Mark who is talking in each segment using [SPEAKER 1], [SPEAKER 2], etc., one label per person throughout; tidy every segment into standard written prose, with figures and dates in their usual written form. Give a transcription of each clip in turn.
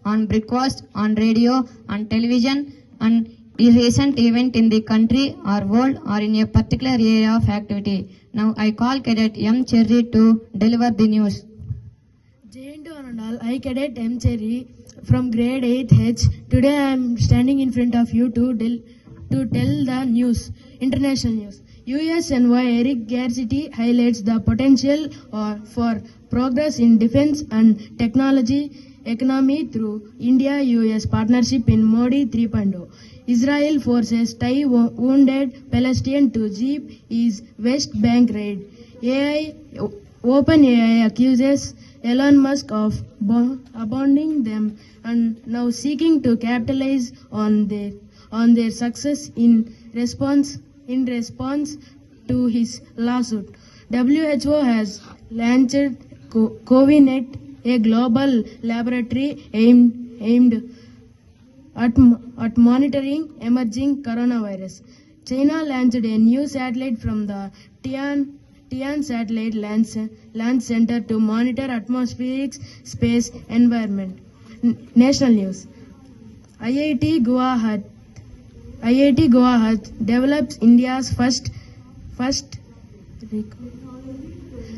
[SPEAKER 1] on broadcast, on radio, on television, on a recent event in the country or world or in a particular area of activity. Now I call Cadet M. Cherry to deliver the news.
[SPEAKER 2] Jai Anandal, I Cadet M. Cherry from grade 8th H. Today I am standing in front of you to tell the news, international news. USNY Eric Garcetti highlights the potential for progress in defense and technology economy through India-US partnership in Modi 3.0. Israel forces tie wounded Palestinian to Jeep is West Bank raid. OpenAI accuses Elon Musk of abandoning them and now seeking to capitalize on their success in response to his lawsuit. WHO has launched CoviNet, a global laboratory aimed at monitoring emerging coronavirus. China launched a new satellite from the Tian Satellite Launch Center to monitor atmospheric space environment. National news. IIT Guwahati develops India's first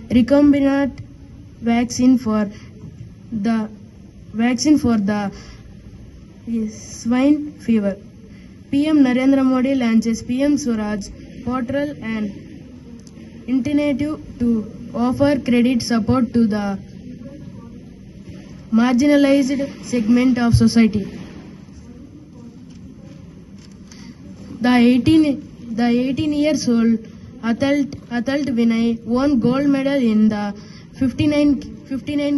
[SPEAKER 2] recombinant vaccine for the swine fever. PM Narendra Modi launches PM Swaraj portal and initiative to offer credit support to the marginalized segment of society. The 18 years old Athalt Vinay won gold medal in the 59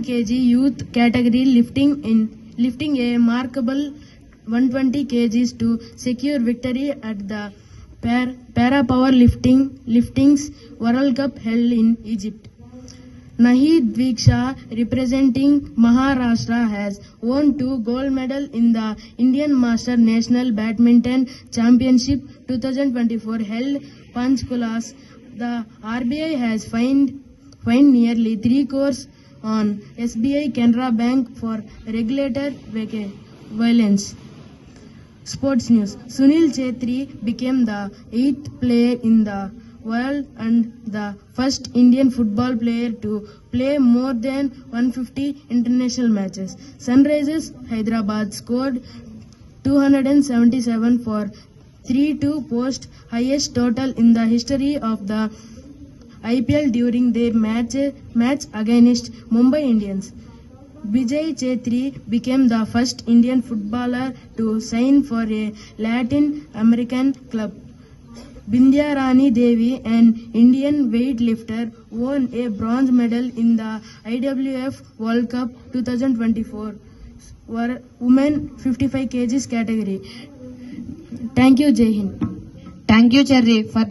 [SPEAKER 2] kg youth category, lifting a remarkable 120 kgs to secure victory at the para power liftings World Cup held in Egypt. Nahid Dviksha, representing Maharashtra, has won 2 gold medals in the Indian Master National Badminton Championship 2024 held Panchkulas. The RBI has fined nearly 3 crores on SBI Canara Bank for regulator violence. Sports news. Sunil Chhetri became the 8th player in the world and the first Indian football player to play more than 150 international matches. Sunrisers Hyderabad scored 277 for 3-2 post highest total in the history of the IPL during their match against Mumbai Indians. Vijay Chetri became the first Indian footballer to sign for a Latin American club. Bindya Rani Devi, an Indian weightlifter, won a bronze medal in the IWF World Cup 2024 women 55 kgs category. Thank you, Jai Hind.
[SPEAKER 1] Thank you, Cherry, for